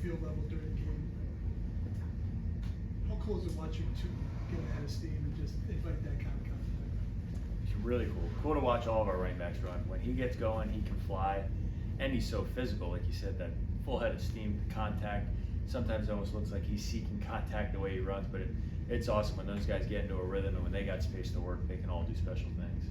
field level during the game. How cool is it watching two get ahead of steam and just invite that kind of conflict? It's really cool. Cool to watch all of our running backs run. When he gets going, he can fly, and he's so physical. Like you said, that full head of steam, contact. Sometimes it almost looks like he's seeking contact the way he runs, but it's awesome when those guys get into a rhythm, and when they got space to work, they can all do special things.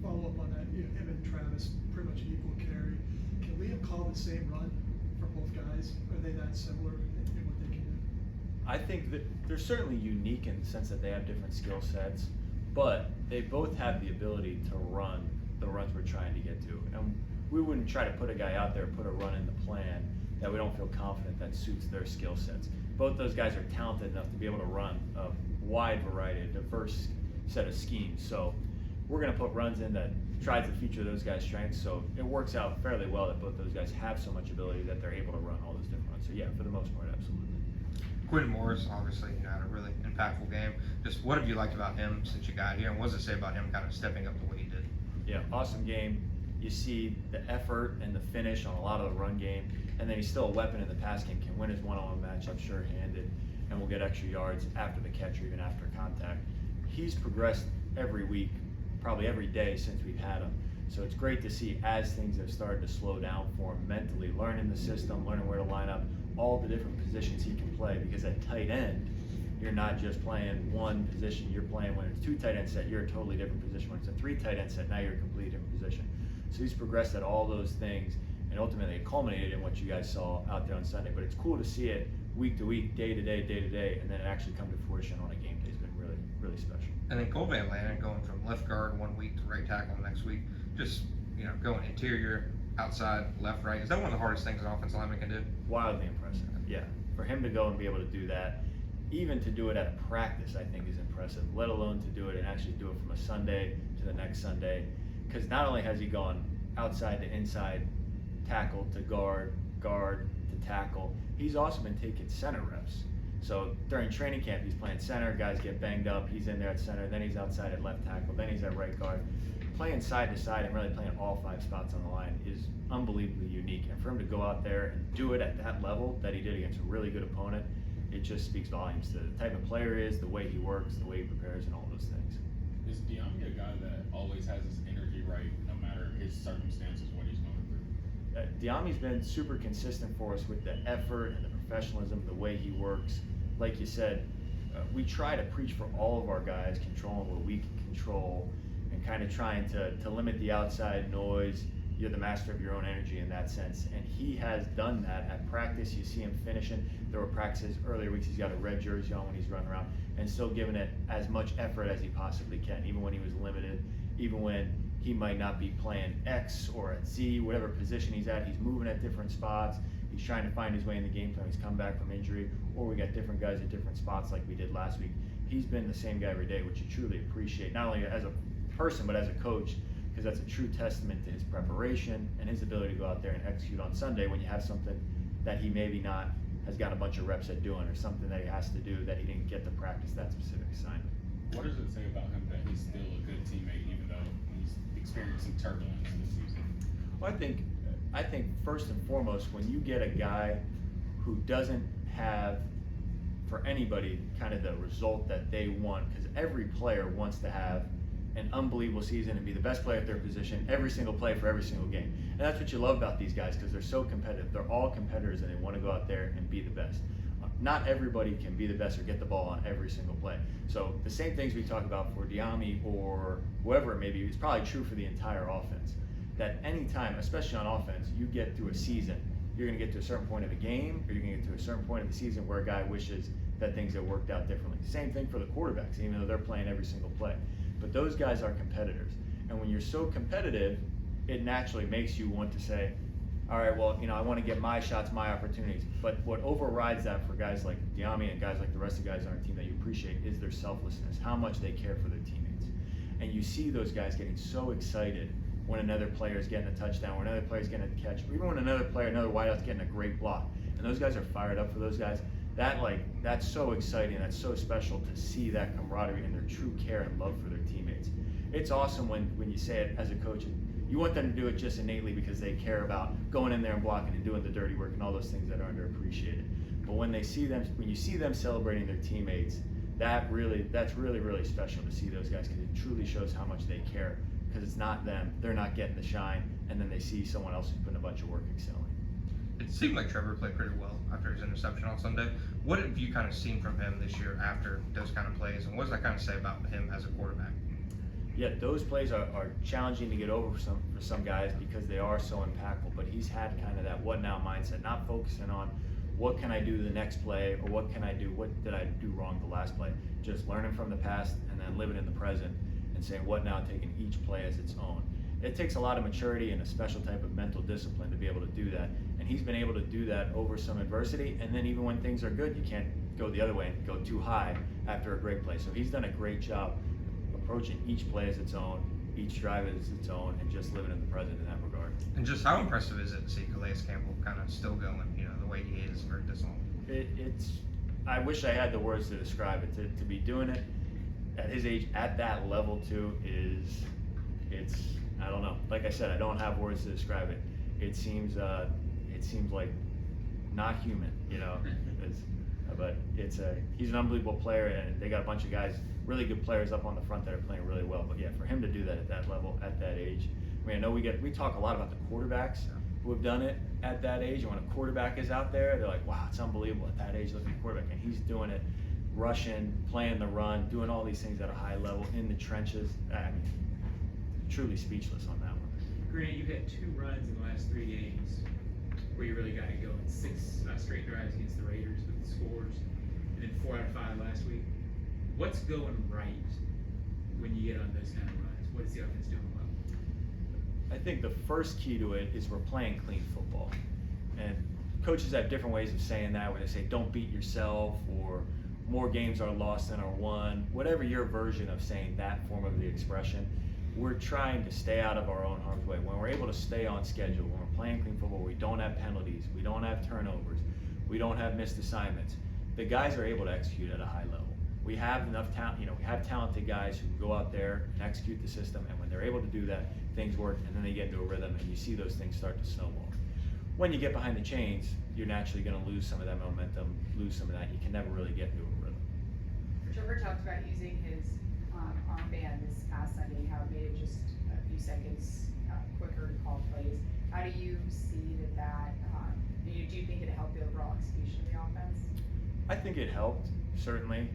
Follow up on that, him and Travis, pretty much an equal carry. Can Liam call the same run for both guys? Are they that similar in what they can do? I think that they're certainly unique in the sense that they have different skill sets, but they both have the ability to run the runs we're trying to get to. And we wouldn't try to put a guy out there, put a run in the plan that we don't feel confident that suits their skill sets. Both those guys are talented enough to be able to run a wide variety, a diverse set of schemes. So we're going to put runs in that tries to feature those guys' strengths. So it works out fairly well that both those guys have so much ability that they're able to run all those different runs. So yeah, for the most part, absolutely. Quinn Morris, obviously, had a really impactful game. Just what have you liked about him since you got here, and what does it say about him kind of stepping up the way he did? Yeah, awesome game. You see the effort and the finish on a lot of the run game, and then he's still a weapon in the pass game, can win his one-on-one matchup sure-handed, and will get extra yards after the catch or even after contact. He's progressed every week, probably every day since we've had him. So it's great to see as things have started to slow down for him mentally, learning the system, learning where to line up, all the different positions he can play, because at tight end, you're not just playing one position, you're playing, when it's two tight end set, you're a totally different position. When it's a three tight end set, now you're a completely different position. So he's progressed at all those things, and ultimately it culminated in what you guys saw out there on Sunday. But it's cool to see it week to week, day to day, and then it actually come to fruition on a game day. It's been really, really special. And then Cole Van Lannon going from left guard one week to right tackle the next week, just going interior, outside, left, right. Is that one of the hardest things an offensive lineman can do? Wildly impressive. Yeah, for him to go and be able to do that, even to do it at a practice, I think is impressive. Let alone to do it and actually do it from a Sunday to the next Sunday, because not only has he gone outside to inside, tackle to guard, guard to tackle, he's also been taking center reps. So during training camp, he's playing center, guys get banged up, he's in there at center, then he's outside at left tackle, then he's at right guard. Playing side to side and really playing all five spots on the line is unbelievably unique. And for him to go out there and do it at that level that he did against a really good opponent, it just speaks volumes to the type of player he is, the way he works, the way he prepares, and all those things. Is Diami a guy that always has his energy right, no matter his circumstances, what he's going through? Diami's been super consistent for us with the effort and the professionalism, the way he works. Like you said, we try to preach for all of our guys, controlling what we can control, and kind of trying to limit the outside noise. You're the master of your own energy in that sense. And he has done that at practice. You see him finishing. There were practices earlier weeks, he's got a red jersey on when he's running around, and still giving it as much effort as he possibly can, even when he was limited, even when he might not be playing X or at Z, whatever position he's at, he's moving at different spots. He's trying to find his way in the game plan. He's come back from injury, or we got different guys at different spots like we did last week. He's been the same guy every day, which you truly appreciate, not only as a person, but as a coach, because that's a true testament to his preparation and his ability to go out there and execute on Sunday when you have something that he maybe not has got a bunch of reps at doing, or something that he has to do that he didn't get to practice that specific assignment. What does it say about him that he's still a good teammate, even though he's experiencing turbulence this season? Well, I think first and foremost, when you get a guy who doesn't have, for anybody, kind of the result that they want, because every player wants to have an unbelievable season and be the best player at their position every single play for every single game. And that's what you love about these guys, because they're so competitive. They're all competitors and they want to go out there and be the best. Not everybody can be the best or get the ball on every single play. So the same things we talk about for Diami or whoever it may be is probably true for the entire offense. That anytime, especially on offense, you get through a season, you're going to get to a certain point of the game, or you're going to get to a certain point of the season where a guy wishes that things had worked out differently. Same thing for the quarterbacks, even though they're playing every single play. But those guys are competitors. And when you're so competitive, it naturally makes you want to say, all right, well, I want to get my shots, my opportunities. But what overrides that for guys like Diami and guys like the rest of the guys on our team that you appreciate is their selflessness, how much they care for their teammates. And you see those guys getting so excited when another player is getting a touchdown, or another player is getting a catch, or even when another wideout's getting a great block. And those guys are fired up for those guys. That's so exciting. That's so special to see that camaraderie and their true care and love for their teammates. It's awesome when you say it as a coach. You want them to do it just innately because they care about going in there and blocking and doing the dirty work and all those things that are underappreciated. But when you see them celebrating their teammates, that's really special to see those guys, because it truly shows how much they care, because it's not them, they're not getting the shine, and then they see someone else who's putting a bunch of work excelling. It seemed like Trevor played pretty well after his interception on Sunday. What have you kind of seen from him this year after those kind of plays, and what does that kind of say about him as a quarterback? Yeah, those plays are challenging to get over for some guys, because they are so impactful, but he's had kind of that what now mindset, not focusing on what can I do the next play, or what did I do wrong the last play, just learning from the past and then living in the present and saying what now, taking each play as its own. It takes a lot of maturity and a special type of mental discipline to be able to do that, and he's been able to do that over some adversity, and then even when things are good, you can't go the other way and go too high after a great play. So he's done a great job approaching each play as its own, each drive as its own, and just living in the present in that regard. And just how impressive is it to see Calais Campbell kind of still going, the way he is for this long? I wish I had the words to describe it. To be doing it at his age, at that level too, it's I don't know. Like I said, I don't have words to describe it. It seems like not human, but he's an unbelievable player, and they got a bunch of guys, really good players up on the front that are playing really well. But yeah, for him to do that at that level, at that age, I mean, I know we talk a lot about the quarterbacks who have done it at that age, and when a quarterback is out there, they're like, wow, it's unbelievable at that age, looking at the quarterback, and he's doing it, rushing, playing the run, doing all these things at a high level in the trenches. I mean, truly speechless on that one. Grant, you had 2 runs in the last 3 games where you really got it going. 6 straight drives against the Raiders with the scores, and then 4 out of 5 last week. What's going right when you get on those kind of runs? What is the offense doing well? I think the first key to it is we're playing clean football. And coaches have different ways of saying that, where they say don't beat yourself, or more games are lost than are won. Whatever your version of saying that form of the expression, we're trying to stay out of our own harm's way. When we're able to stay on schedule, when we're playing clean football, we don't have penalties, we don't have turnovers, we don't have missed assignments. The guys are able to execute at a high level. We have enough talent, we have talented guys who can go out there and execute the system, and when they're able to do that, things work, and then they get into a rhythm, and you see those things start to snowball. When you get behind the chains, you're naturally going to lose some of that momentum, lose some of that. You can never really get into a rhythm. Trevor talked about using his armband this past Sunday, how it made it just a few seconds quicker to call plays. How do you see that? Do you think it helped the overall execution of the offense? I think it helped, certainly.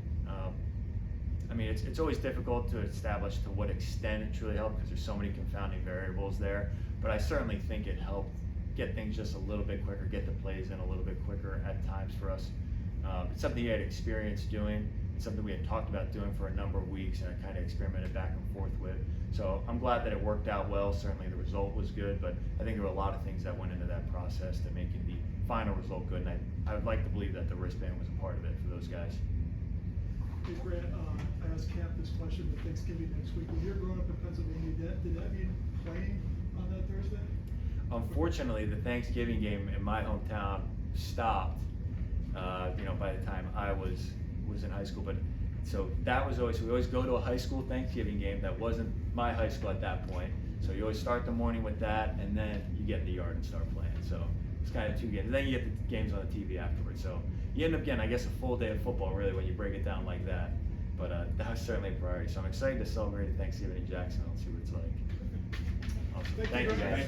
I mean, it's always difficult to establish to what extent it truly helped, because there's so many confounding variables there. But I certainly think it helped get things just a little bit quicker, get the plays in a little bit quicker at times for us. It's something he had experience doing. It's something we had talked about doing for a number of weeks, and I kind of experimented back and forth with. So I'm glad that it worked out well. Certainly the result was good, but I think there were a lot of things that went into that process to making the final result good. And I would like to believe that the wristband was a part of it for those guys. Hey Grant, I asked Camp this question with Thanksgiving next week. When you're growing up in Pennsylvania, did that mean playing on that Thursday? Unfortunately, the Thanksgiving game in my hometown stopped, by the time I was in high school. But so that was we always go to a high school Thanksgiving game that wasn't my high school at that point. So you always start the morning with that, and then you get in the yard and start playing. So it's kind of 2 games. And then you get the games on the TV afterwards. So you end up getting, I guess, a full day of football, really, when you break it down like that. But that was certainly a priority. So I'm excited to celebrate Thanksgiving in Jacksonville and see what it's like. Awesome. Thank you, guys.